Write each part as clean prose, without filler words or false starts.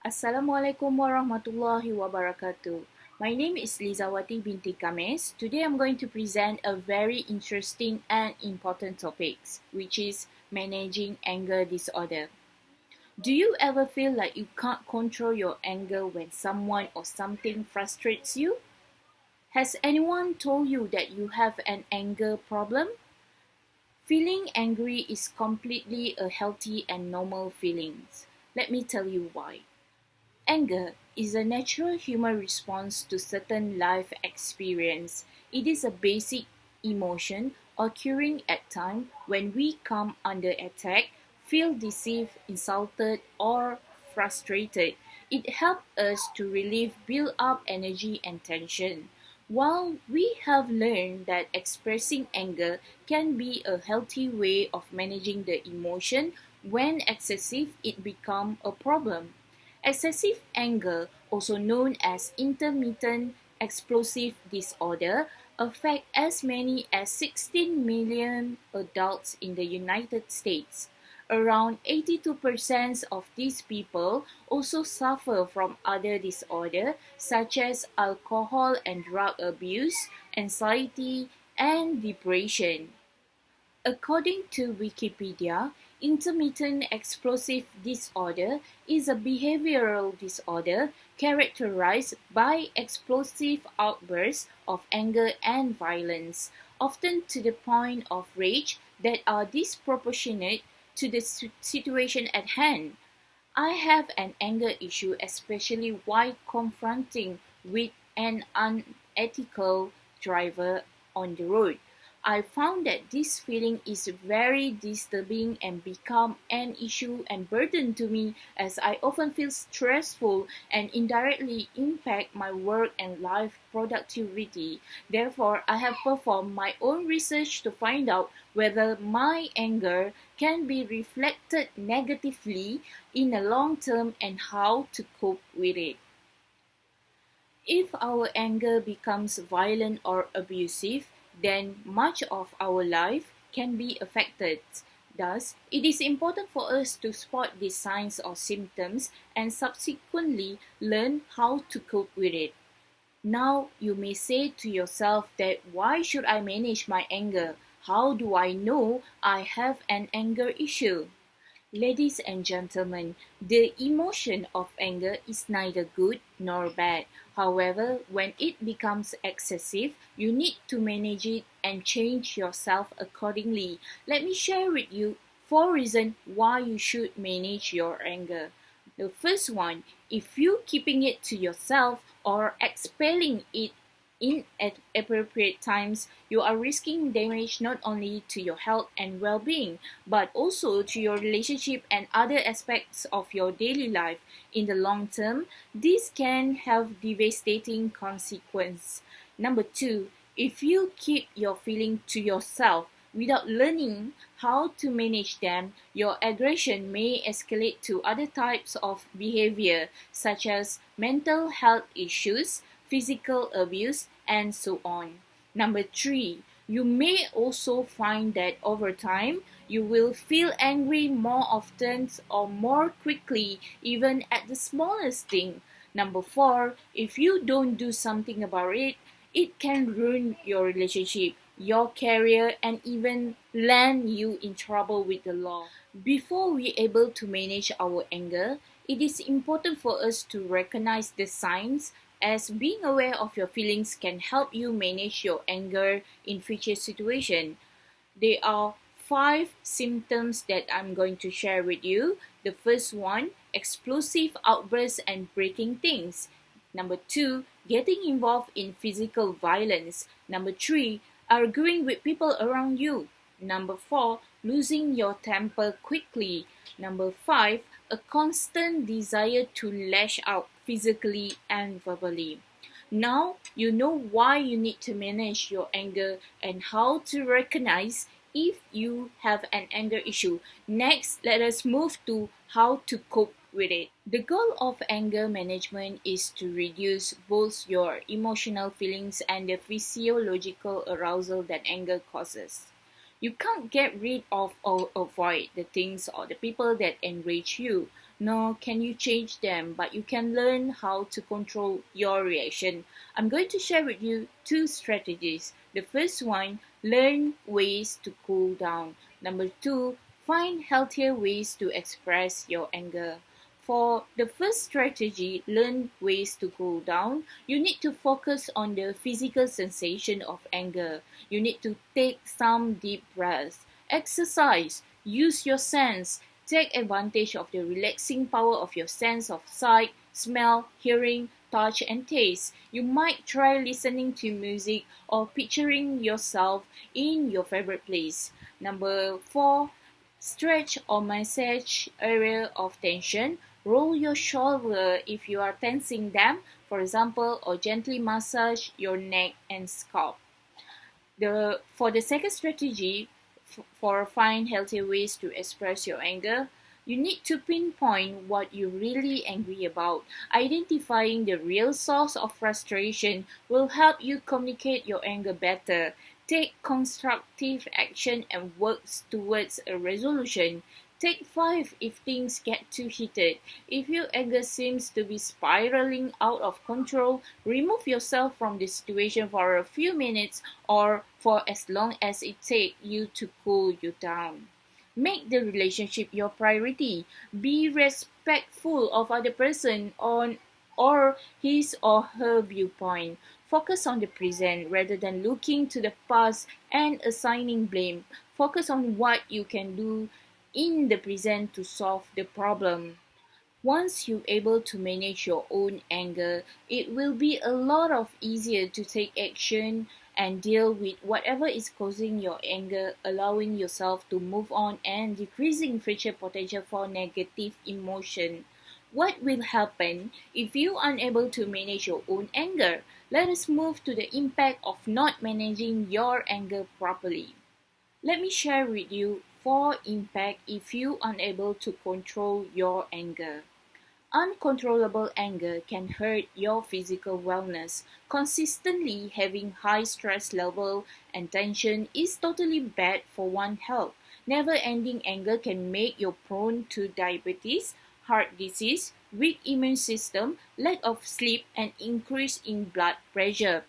Assalamualaikum warahmatullahi wabarakatuh. My name is Lizawati binti Kames. Today I'm going to present a very interesting and important topic, which is managing anger disorder. Do you ever feel like you can't control your anger when someone or something frustrates you? Has anyone told you that you have an anger problem? Feeling angry is completely a healthy and normal feeling. Let me tell you why. Anger is a natural human response to certain life experience. It is a basic emotion occurring at time when we come under attack, feel deceived, insulted, or frustrated. It helps us to relieve build up energy and tension. While we have learned that expressing anger can be a healthy way of managing the emotion, when excessive it becomes a problem. Excessive anger, also known as intermittent explosive disorder, affects as many as 16 million adults in the United States. Around 82% of these people also suffer from other disorders such as alcohol and drug abuse, anxiety, and depression. According to Wikipedia, intermittent explosive disorder is a behavioral disorder characterized by explosive outbursts of anger and violence, often to the point of rage, that are disproportionate to the situation at hand. I have an anger issue, especially while confronting with an unethical driver on the road. I found that this feeling is very disturbing and become an issue and burden to me, as I often feel stressful and indirectly impact my work and life productivity. Therefore, I have performed my own research to find out whether my anger can be reflected negatively in the long term and how to cope with it. If our anger becomes violent or abusive, then much of our life can be affected. Thus, it is important for us to spot these signs or symptoms and subsequently learn how to cope with it. Now, you may say to yourself that why should I manage my anger? How do I know I have an anger issue? Ladies and gentlemen, the emotion of anger is neither good nor bad. However, when it becomes excessive, you need to manage it and change yourself accordingly. Let me share with you 4 reasons why you should manage your anger. The first one, if you keeping it to yourself or expelling it in at appropriate times, you are risking damage not only to your health and well-being, but also to your relationship and other aspects of your daily life. In the long term, this can have devastating consequences. Number two, if you keep your feeling to yourself without learning how to manage them, your aggression may escalate to other types of behavior, such as mental health issues, physical abuse, and so on. Number three, you may also find that over time you will feel angry more often or more quickly, even at the smallest thing. Number four, if you don't do something about it, it can ruin your relationship, your career, and even land you in trouble with the law. Before we able to manage our anger, it is important for us to recognize the signs, as being aware of your feelings can help you manage your anger in future situations. There are 5 symptoms that I'm going to share with you. The first one, explosive outbursts and breaking things. Number two, getting involved in physical violence. Number three, arguing with people around you. Number four, losing your temper quickly. Number five, a constant desire to lash out physically and verbally. Now you know why you need to manage your anger and how to recognize if you have an anger issue. Next, let us move to how to cope with it. The goal of anger management is to reduce both your emotional feelings and the physiological arousal that anger causes. You can't get rid of or avoid the things or the people that enrage you, nor can you change them, but you can learn how to control your reaction. I'm going to share with you two strategies. The first one, learn ways to cool down. Number two, find healthier ways to express your anger. For the first strategy, learn ways to cool down, you need to focus on the physical sensation of anger. You need to take some deep breaths. Exercise, use your sense. Take advantage of the relaxing power of your sense of sight, smell, hearing, touch, and taste. You might try listening to music or picturing yourself in your favorite place. Number four, stretch or massage area of tension. Roll your shoulder if you are tensing them, for example, or gently massage your neck and scalp. For the second strategy, for find healthy ways to express your anger, you need to pinpoint what you're really angry about. Identifying the real source of frustration will help you communicate your anger better. Take constructive action and work towards a resolution. Take 5 if things get too heated. If your anger seems to be spiraling out of control, remove yourself from the situation for a few minutes or for as long as it takes you to cool you down. Make the relationship your priority. Be respectful of other person on or his or her viewpoint. Focus on the present rather than looking to the past and assigning blame. Focus on what you can do in the present to solve the problem. Once you're able to manage your own anger, it will be a lot of easier to take action and deal with whatever is causing your anger, allowing yourself to move on and decreasing future potential for negative emotion. What will happen if you are unable to manage your own anger? Let us move to the impact of not managing your anger properly. Let me share with you 4 impact if you are unable to control your anger. Uncontrollable anger can hurt your physical wellness. Consistently having high stress level and tension is totally bad for one's health. Never-ending anger can make you prone to diabetes, heart disease, weak immune system, lack of sleep, and increase in blood pressure.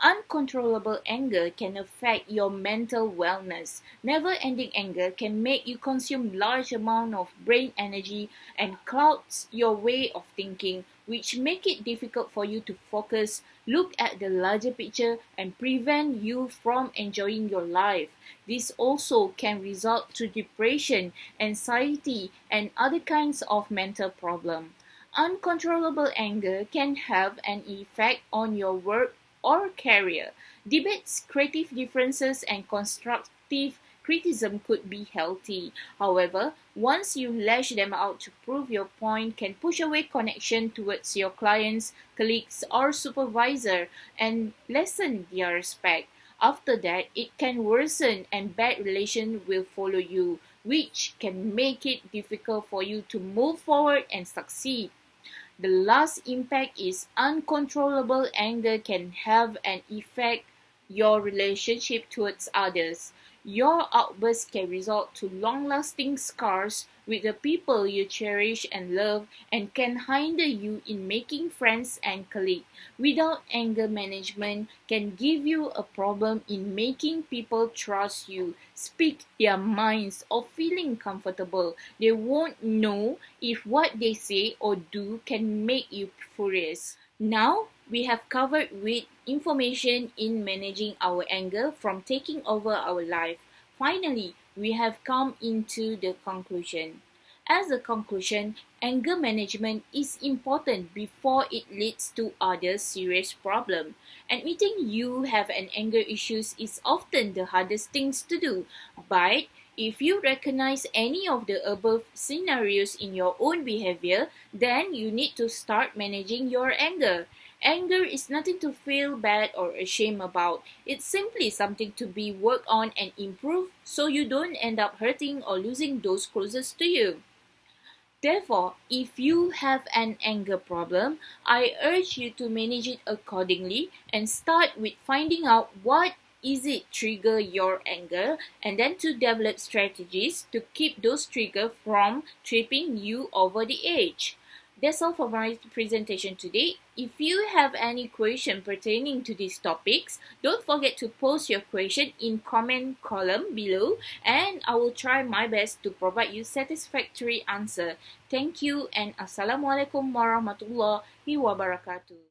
Uncontrollable anger can affect your mental wellness. Never-ending anger can make you consume large amount of brain energy and clouds your way of thinking, which make it difficult for you to focus, look at the larger picture, and prevent you from enjoying your life. This also can result to depression, anxiety, and other kinds of mental problem. Uncontrollable anger can have an effect on your work or career. Debates, creative differences, and constructive criticism could be healthy. However, once you lash them out to prove your point, can push away connection towards your clients, colleagues, or supervisor and lessen their respect. After that, it can worsen and bad relation will follow you, which can make it difficult for you to move forward and succeed. The last impact is uncontrollable anger can have an effect your relationship towards others. Your outbursts can result to long-lasting scars with the people you cherish and love and can hinder you in making friends and colleagues. Without anger management can give you a problem in making people trust you, speak their minds or feeling comfortable. They won't know if what they say or do can make you furious. Now, we have covered with information in managing our anger from taking over our life. Finally, we have come into the conclusion. As a conclusion, anger management is important before it leads to other serious problems. Admitting you have an anger issues is often the hardest things to do, but if you recognize any of the above scenarios in your own behavior, then you need to start managing your anger. Anger is nothing to feel bad or ashamed about. It's simply something to be worked on and improved so you don't end up hurting or losing those closest to you. Therefore, if you have an anger problem, I urge you to manage it accordingly and start with finding out what is it trigger your anger, and then to develop strategies to keep those triggers from tripping you over the edge. That's all for my presentation today. If you have any question pertaining to these topics, don't forget to post your question in comment column below, and I will try my best to provide you satisfactory answer. Thank you, and Assalamualaikum warahmatullahi wabarakatuh.